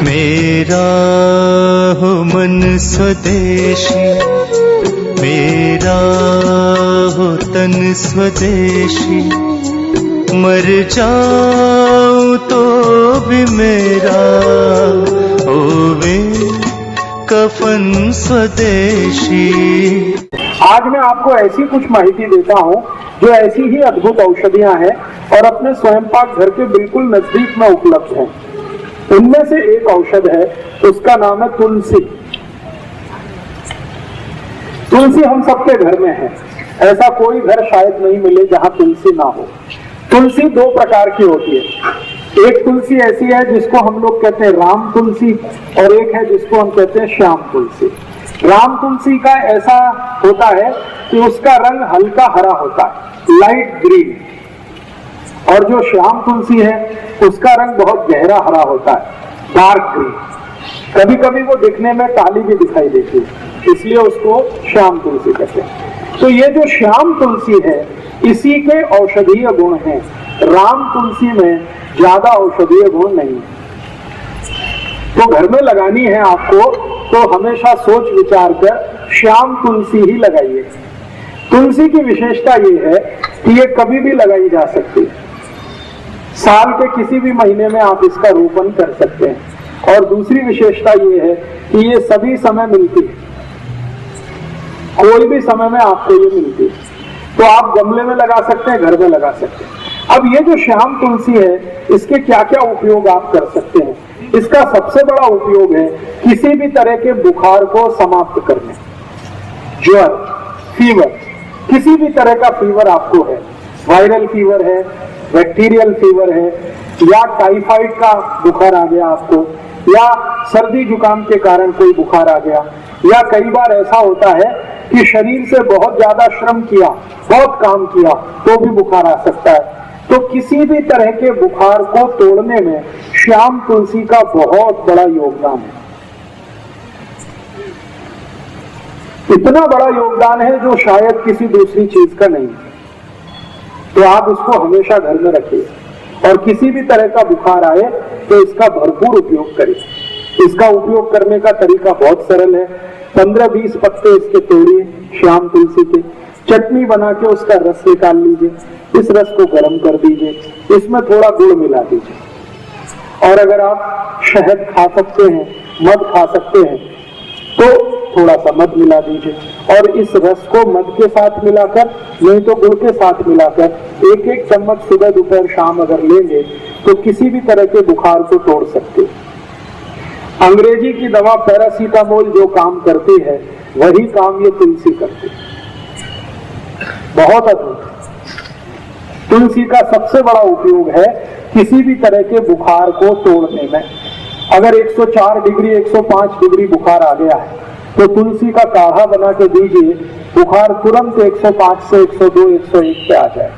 मेरा हो मन स्वदेशी, मेरा हो तन स्वदेशी, मर जाऊं तो भी मेरा होवे कफन स्वदेशी। आज मैं आपको ऐसी कुछ माहिती देता हूँ जो ऐसी ही अद्भुत औषधियां हैं और अपने स्वयंपाक घर के बिल्कुल नजदीक में उपलब्ध हैं। उनमें से एक औषध है, उसका नाम है तुलसी। तुलसी हम सबके घर में है, ऐसा कोई घर शायद नहीं मिले जहां तुलसी ना हो। तुलसी दो प्रकार की होती है। एक तुलसी ऐसी है जिसको हम लोग कहते हैं राम तुलसी, और एक है जिसको हम कहते हैं श्याम तुलसी। राम तुलसी का ऐसा होता है कि उसका रंग हल्का हरा होता है, लाइट ग्रीन, और जो श्याम तुलसी है उसका रंग बहुत गहरा हरा होता है, डार्क ग्रीन। कभी कभी वो दिखने में काली भी दिखाई देती है, इसलिए उसको श्याम तुलसी कहते हैं। तो ये जो श्याम तुलसी है इसी के औषधीय गुण हैं। राम तुलसी में ज्यादा औषधीय गुण नहीं है। तो घर में लगानी है आपको तो हमेशा सोच विचार कर श्याम तुलसी ही लगाइए। तुलसी की विशेषता ये है कि ये कभी भी लगाई जा सकती है, साल के किसी भी महीने में आप इसका रोपण कर सकते हैं। और दूसरी विशेषता ये है कि ये सभी समय मिलती है, कोई भी समय में आपको ये मिलती है। तो आप गमले में लगा सकते हैं, घर में लगा सकते हैं। अब ये जो श्याम तुलसी है इसके क्या क्या उपयोग आप कर सकते हैं। इसका सबसे बड़ा उपयोग है किसी भी तरह के बुखार को समाप्त करने, ज्वर, फीवर, किसी भी तरह का फीवर आपको है, वायरल फीवर है, बैक्टीरियल फीवर है, या टाइफाइड का बुखार आ गया आपको, या सर्दी जुकाम के कारण कोई बुखार आ गया, या कई बार ऐसा होता है कि शरीर से बहुत ज्यादा श्रम किया, बहुत काम किया तो भी बुखार आ सकता है। तो किसी भी तरह के बुखार को तोड़ने में श्याम तुलसी का बहुत बड़ा योगदान है। इतना बड़ा योगदान है जो शायद किसी दूसरी चीज का नहीं है। तो आप उसको हमेशा घर में रखिए और किसी भी तरह का बुखार आए तो इसका भरपूर उपयोग करिए। इसका उपयोग करने का तरीका बहुत सरल है। 15-20 पत्ते इसके तोड़िए, श्याम तुलसी के, चटनी बना के उसका रस निकाल लीजिए, इस रस को गर्म कर दीजिए, इसमें थोड़ा गुड़ मिला दीजिए, और अगर आप शहद खा सकते हैं, मध खा सकते हैं तो थोड़ा सा मध मिला दीजिए, और इस रस को मध के साथ मिलाकर, नहीं तो गुड़ के साथ मिलाकर एक एक चम्मच सुबह दोपहर शाम अगर लेंगे तो किसी भी तरह के बुखार को तोड़ सकते हैं। अंग्रेजी की दवा पैरासीटामोल जो काम करती है वही काम ये तुलसी करती है। बहुत अद्भुत। तुलसी का सबसे बड़ा उपयोग है किसी भी तरह के बुखार को तोड़ने में। अगर 104 डिग्री 105 डिग्री बुखार आ गया है तो तुलसी का काढ़ा बना के दीजिए, बुखार तुरंत 105 से 102 101 पे आ जाए।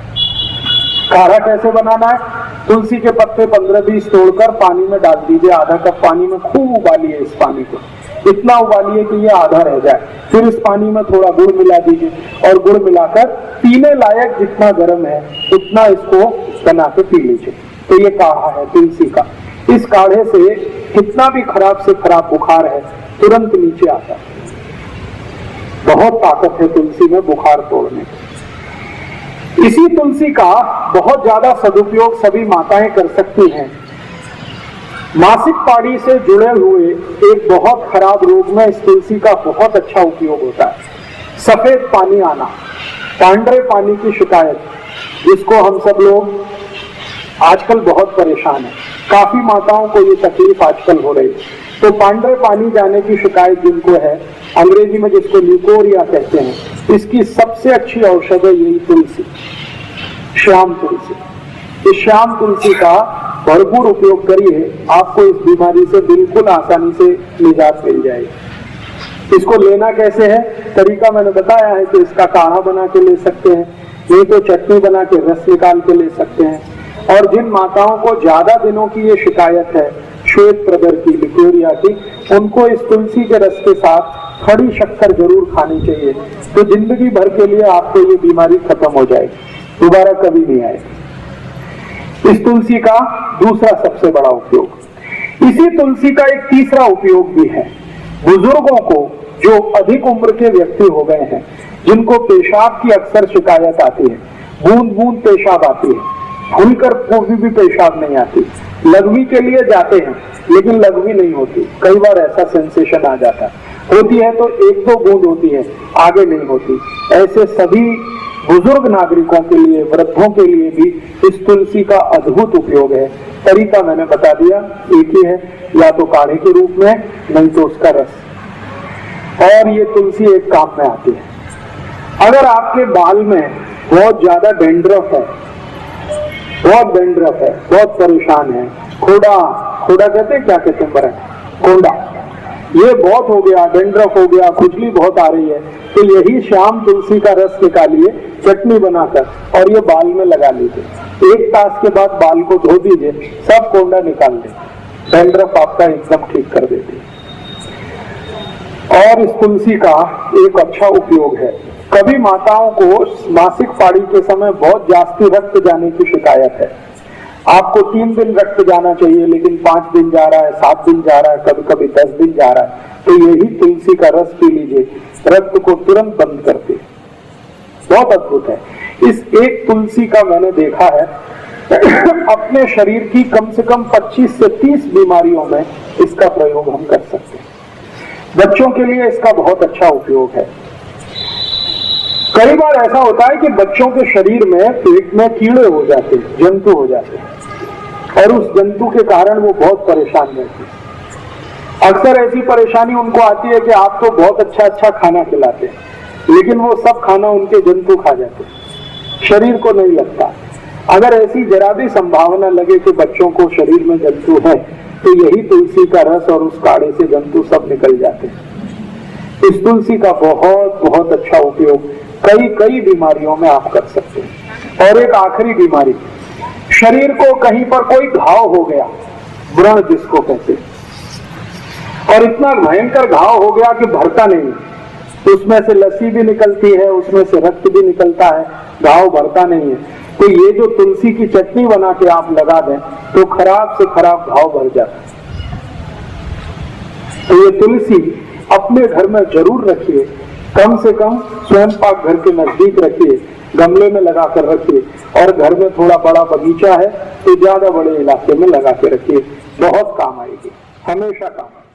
काढ़ा कैसे बनाना है? तुलसी के पत्ते 15-20 तोड़कर पानी में डाल दीजिए, आधा कप पानी में खूब उबालिए इस पानी को, इतना उबालिए कि ये आधा रह जाए। फिर इस पानी में थोड़ा गुड़ मिला दीजिए और गुड़ मिलाकर पीने लायक जितना गर्म है उतना इसको बना के पी लीजिए। तो ये काढ़ा है तुलसी का। इस काढ़े से कितना भी खराब से खराब बुखार है तुरंत नीचे आता है। बहुत ताकत है तुलसी में बुखार तोड़ने की। इसी तुलसी का बहुत ज्यादा सदुपयोग सभी माताएं कर सकती हैं। मासिक पानी से जुड़े हुए एक बहुत खराब रोग में इस तुलसी का बहुत अच्छा उपयोग होता है। सफेद पानी आना, पांडरे पानी की शिकायत, जिसको हम सब लोग आजकल बहुत परेशान हैं। काफी माताओं को ये तकलीफ आजकल हो रही है। तो पांडरे पानी जाने की शिकायत जिनको है, अंग्रेजी में जिसको ल्यूकोरिया कहते हैं, इसकी सबसे अच्छी औषध है यही तुलसी, श्याम तुलसी। इस श्याम तुलसी का भरपूर उपयोग करिए, आपको इस बीमारी से बिल्कुल आसानी से निजात मिल जाएगी। इसको लेना कैसे है? तरीका मैंने बताया है कि इसका काढ़ा बना के ले सकते हैं, नहीं तो चटनी बना के रस निकाल के ले सकते हैं। और जिन माताओं को ज्यादा दिनों की ये शिकायत है श्वेत प्रदर की, लिकोरिया की, उनको इस तुलसी के रस के साथ खड़ी शक्कर जरूर खानी चाहिए। तो जिंदगी भर के लिए आपको ये बीमारी खत्म हो जाएगी, दोबारा कभी नहीं आएगी। इस तुलसी का दूसरा सबसे बड़ा उपयोग, इसी तुलसी का एक तीसरा उपयोग भी है। बुजुर्गों को, जो अधिक उम्र के व्यक्ति हो गए हैं, जिनको पेशाब की अक्सर शिकायत आती है, बूंद बूंद पेशाब आती है, खुलकर भी पेशाब नहीं आती, लघवी के लिए जाते हैं लेकिन लघवी नहीं होती, कई बार ऐसा सेंसेशन आ जाता है, होती है तो एक दो बूंद होती है, आगे नहीं होती। ऐसे सभी बुजुर्ग नागरिकों के लिए, वृद्धों के लिए भी इस तुलसी का अद्भुत उपयोग है। तरीका मैंने बता दिया, एक ही है, या तो काढ़े के रूप में, नहीं तो उसका रस। और ये तुलसी एक काम में आती है। अगर आपके बाल में बहुत ज्यादा डेंड्रफ है, बहुत परेशान है, खोड़ा कहते हैं, क्या कहते हैं, बरन कोंडा, ये बहुत हो गया, डेंड्रफ हो गया, खुजली बहुत आ रही है, तो यही शाम तुलसी का रस निकालिए चटनी बनाकर और ये बाल में लगा लीजिए। 1 तास के बाद बाल को धो दीजिए, सब कोंडा निकाल दे, डेंड्रफ आपका एकदम ठीक कर देती है। और इस तुलसी का एक अच्छा उपयोग है, कभी माताओं को मासिक पाड़ी के समय बहुत जास्ती रक्त जाने की शिकायत है। आपको 3 दिन रक्त जाना चाहिए लेकिन 5 दिन जा रहा है, 7 दिन जा रहा है, कभी कभी 10 दिन जा रहा है, तो यही तुलसी का रस पी लीजिए, रक्त को तुरंत बंद करते, बहुत अद्भुत है। इस एक तुलसी का मैंने देखा है अपने शरीर की कम से कम 25 से 30 बीमारियों में इसका प्रयोग हम कर सकते हैं। बच्चों के लिए इसका बहुत अच्छा उपयोग है। कई बार ऐसा होता है कि बच्चों के शरीर में पेट में कीड़े हो जाते हैं, जंतु हो जाते हैं, और उस जंतु के कारण वो बहुत परेशान रहते हैं। अक्सर ऐसी परेशानी उनको आती है कि आप तो बहुत अच्छा खाना खिलाते हैं लेकिन वो सब खाना उनके जंतु खा जाते हैं, शरीर को नहीं लगता। अगर ऐसी जरा भी संभावना लगे कि बच्चों को शरीर में जंतु है, तो यही तुलसी का रस और उस काढ़े से जंतु सब निकल जाते हैं। इस तुलसी का बहुत अच्छा उपयोग कई बीमारियों में आप कर सकते हैं। और एक आखिरी बीमारी, शरीर को कहीं पर कोई घाव हो गया, व्रण जिसको कहते हैं, और इतना भयंकर घाव हो गया कि भरता नहीं, उसमें से लस्सी भी निकलती है, उसमें से रक्त भी निकलता है, घाव भरता नहीं है, तो ये जो तुलसी की चटनी बना के आप लगा दें तो खराब से खराब घाव भर जाता है। तो ये तुलसी अपने घर में जरूर रखिए, कम से कम स्वयं पाक घर के नजदीक रखिए, गमले में लगा कर रखिए, और घर में थोड़ा बड़ा बगीचा है तो ज्यादा बड़े इलाके में लगा के रखिए, बहुत काम आएगी, हमेशा काम आएगी।